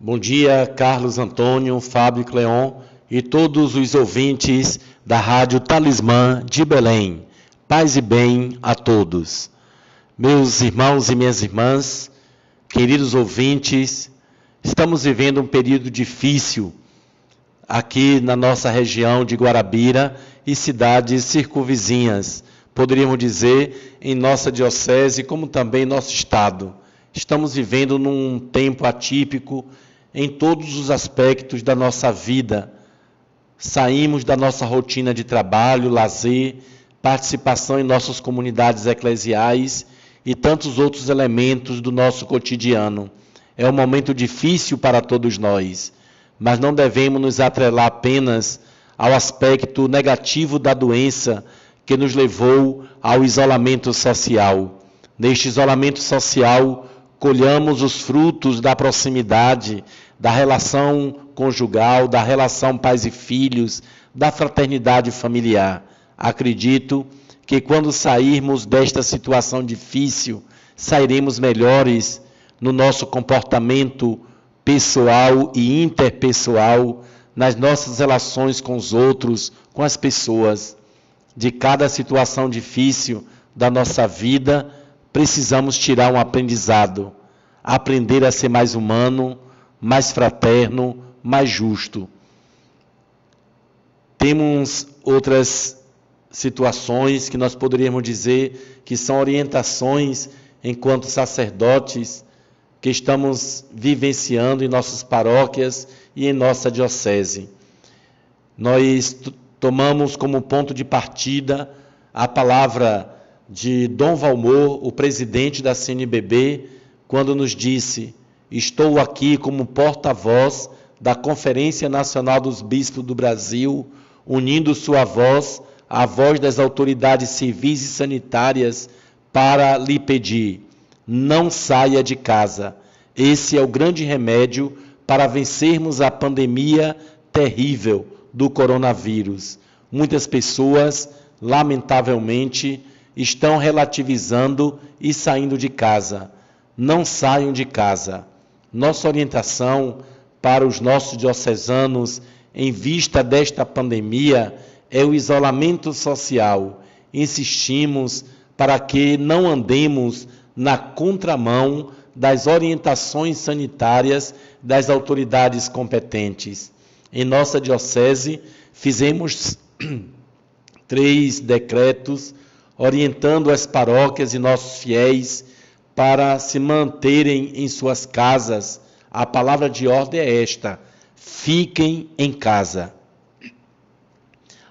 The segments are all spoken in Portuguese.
Bom dia, Carlos Antônio, Fábio Cleon e todos os ouvintes da Rádio Talismã de Belém. Paz e bem a todos. Meus irmãos e minhas irmãs, queridos ouvintes, estamos vivendo um período difícil aqui na nossa região de Guarabira e cidades circunvizinhas, poderíamos dizer, em nossa diocese, como também em nosso estado. Estamos vivendo num tempo atípico em todos os aspectos da nossa vida. Saímos da nossa rotina de trabalho, lazer, participação em nossas comunidades eclesiais e tantos outros elementos do nosso cotidiano. É um momento difícil para todos nós, mas não devemos nos atrelar apenas ao aspecto negativo da doença que nos levou ao isolamento social. Neste isolamento social, colhamos os frutos da proximidade, da relação conjugal, da relação pais e filhos, da fraternidade familiar. Acredito que quando sairmos desta situação difícil, sairemos melhores no nosso comportamento pessoal e interpessoal, nas nossas relações com os outros, com as pessoas. De cada situação difícil da nossa vida, precisamos tirar um aprendizado, aprender a ser mais humano, mais fraterno, mais justo. Temos outras situações que nós poderíamos dizer que são orientações enquanto sacerdotes que estamos vivenciando em nossas paróquias e em nossa diocese. Nós tomamos como ponto de partida a palavra de Dom Valmor, o presidente da CNBB, quando nos disse: estou aqui como porta-voz da Conferência Nacional dos Bispos do Brasil, unindo sua voz à voz das autoridades civis e sanitárias para lhe pedir: não saia de casa. Esse é o grande remédio para vencermos a pandemia terrível do coronavírus. Muitas pessoas, lamentavelmente, estão relativizando e saindo de casa. Não saiam de casa. Nossa orientação para os nossos diocesanos, em vista desta pandemia, é o isolamento social. Insistimos para que não andemos na contramão das orientações sanitárias das autoridades competentes. Em nossa diocese, fizemos 3 decretos orientando as paróquias e nossos fiéis para se manterem em suas casas. A palavra de ordem é esta: fiquem em casa.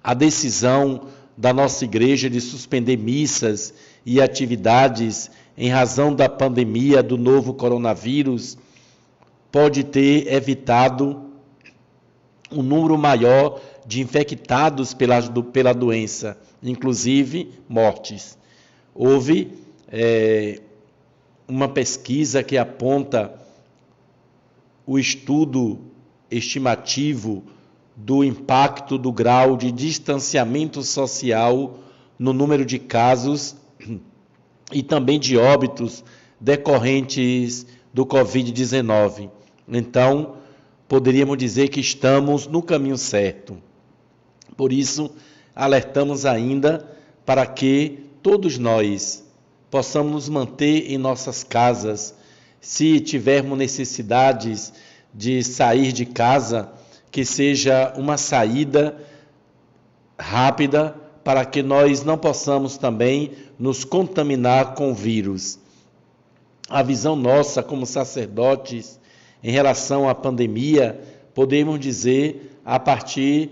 A decisão da nossa igreja de suspender missas e atividades em razão da pandemia do novo coronavírus pode ter evitado um número maior de infectados pela doença, inclusive mortes. Houve uma pesquisa que aponta o estudo estimativo do impacto do grau de distanciamento social no número de casos e também de óbitos decorrentes do Covid-19. Então, poderíamos dizer que estamos no caminho certo. Por isso, alertamos ainda para que todos nós possamos nos manter em nossas casas. Se tivermos necessidades de sair de casa, que seja uma saída rápida, para que nós não possamos também nos contaminar com o vírus. A visão nossa como sacerdotes em relação à pandemia, podemos dizer, a partir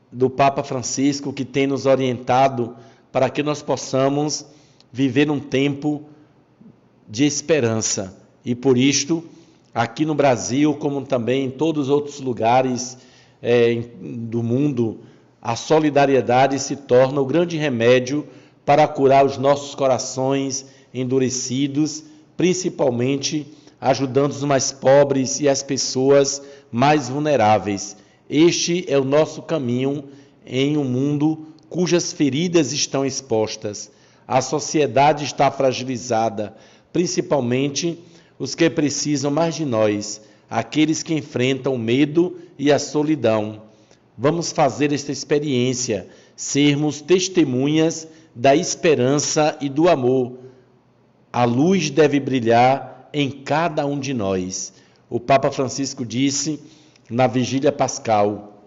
do Papa Francisco, que tem nos orientado para que nós possamos viver um tempo de esperança. E por isto, aqui no Brasil, como também em todos os outros lugares do mundo, a solidariedade se torna o grande remédio para curar os nossos corações endurecidos, principalmente ajudando os mais pobres e as pessoas mais vulneráveis. Este é o nosso caminho em um mundo cujas feridas estão expostas. A sociedade está fragilizada, principalmente os que precisam mais de nós. aqueles que enfrentam o medo e a solidão. Vamos fazer esta experiência, sermos testemunhas da esperança e do amor. A luz deve brilhar em cada um de nós. O Papa Francisco disse na Vigília Pascal: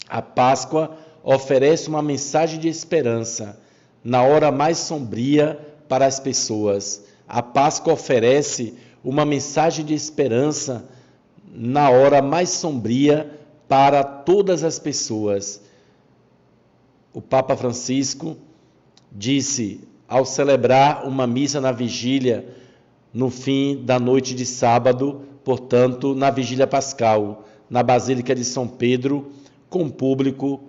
a Páscoa oferece uma mensagem de esperança na hora mais sombria para as pessoas. A Páscoa oferece uma mensagem de esperança na hora mais sombria para todas as pessoas. O Papa Francisco disse, ao celebrar uma missa na vigília, no fim da noite de sábado, portanto, na Vigília Pascal, na Basílica de São Pedro, com público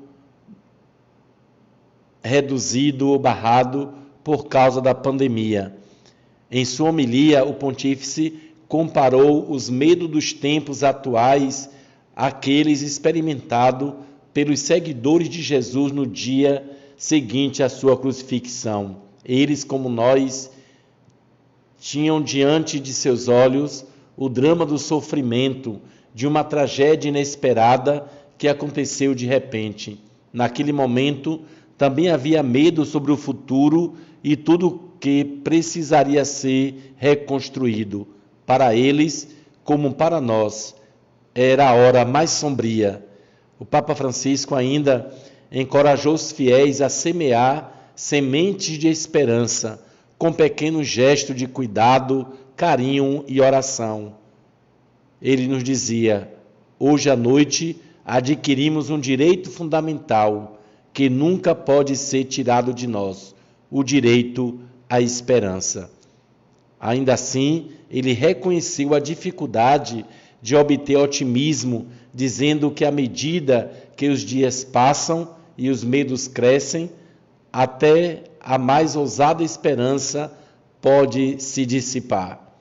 reduzido ou barrado por causa da pandemia. Em sua homilia, o pontífice comparou os medos dos tempos atuais àqueles experimentados pelos seguidores de Jesus no dia seguinte à sua crucifixão. Eles, como nós, tinham diante de seus olhos o drama do sofrimento, de uma tragédia inesperada que aconteceu de repente. Naquele momento, também havia medo sobre o futuro e tudo que precisaria ser reconstruído. Para eles, como para nós, era a hora mais sombria. O Papa Francisco ainda encorajou os fiéis a semear sementes de esperança, com pequenos gestos de cuidado, carinho e oração. Ele nos dizia: hoje à noite adquirimos um direito fundamental que nunca pode ser tirado de nós, o direito à esperança. Ainda assim, ele reconheceu a dificuldade de obter otimismo, dizendo que à medida que os dias passam e os medos crescem, até a mais ousada esperança pode se dissipar.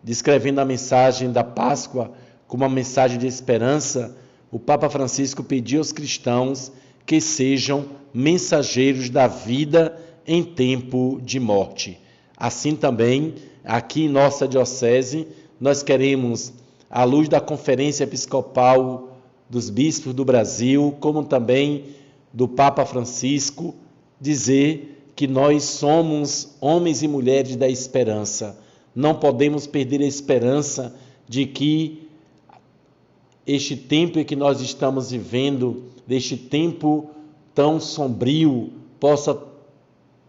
Descrevendo a mensagem da Páscoa como uma mensagem de esperança, o Papa Francisco pediu aos cristãos que sejam mensageiros da vida em tempo de morte. Assim também, aqui em nossa diocese, nós queremos, à luz da Conferência Episcopal dos Bispos do Brasil, como também do Papa Francisco, dizer que nós somos homens e mulheres da esperança. Não podemos perder a esperança de que este tempo em que nós estamos vivendo, deste tempo tão sombrio, possa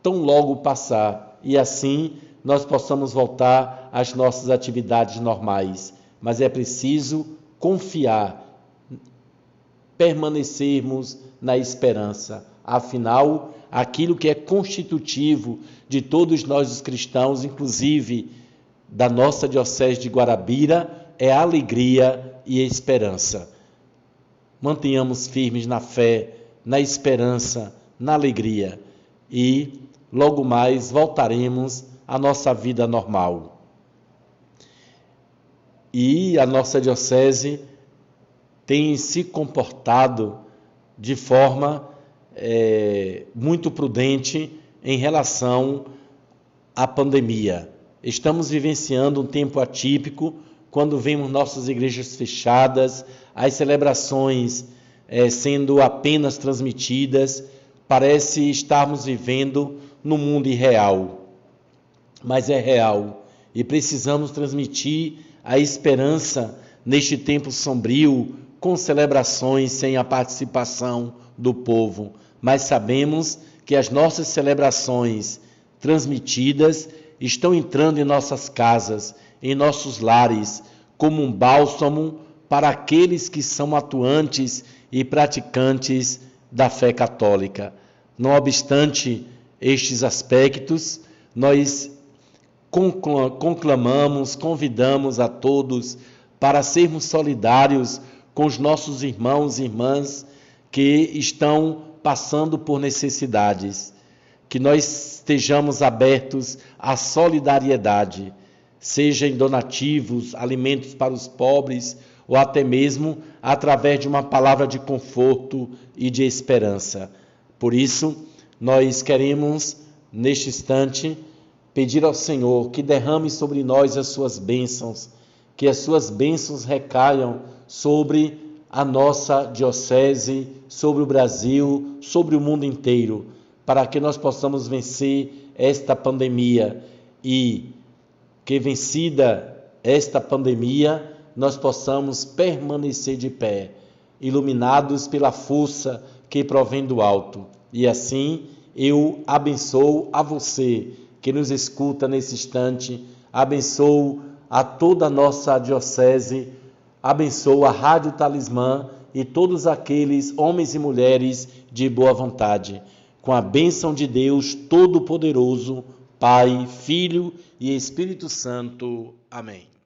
tão logo passar e assim nós possamos voltar às nossas atividades normais. Mas é preciso confiar, permanecermos na esperança. Afinal, aquilo que é constitutivo de todos nós os cristãos, inclusive da nossa diocese de Guarabira, é a alegria e a esperança. Mantenhamos firmes na fé, na esperança, na alegria e logo mais voltaremos à nossa vida normal. E a nossa diocese tem se comportado de forma muito prudente em relação à pandemia. Estamos vivenciando um tempo atípico, quando vemos nossas igrejas fechadas, as celebrações sendo apenas transmitidas, parece estarmos vivendo no mundo irreal. Mas é real e precisamos transmitir a esperança neste tempo sombrio, com celebrações sem a participação do povo. Mas sabemos que as nossas celebrações transmitidas estão entrando em nossas casas, em nossos lares, como um bálsamo para aqueles que são atuantes e praticantes da fé católica. Não obstante estes aspectos, nós conclamamos, convidamos a todos para sermos solidários com os nossos irmãos e irmãs que estão passando por necessidades, que nós estejamos abertos à solidariedade, seja em donativos, alimentos para os pobres, ou até mesmo através de uma palavra de conforto e de esperança. Por isso, nós queremos, neste instante, pedir ao Senhor que derrame sobre nós as suas bênçãos, que as suas bênçãos recaiam sobre a nossa diocese, sobre o Brasil, sobre o mundo inteiro, para que nós possamos vencer esta pandemia e que, vencida esta pandemia, nós possamos permanecer de pé, iluminados pela força que provém do alto. E assim eu abençoo a você que nos escuta nesse instante, abençoo a toda a nossa diocese, abençoo a Rádio Talismã e todos aqueles homens e mulheres de boa vontade. Com a bênção de Deus Todo-Poderoso, Pai, Filho e Espírito Santo. Amém.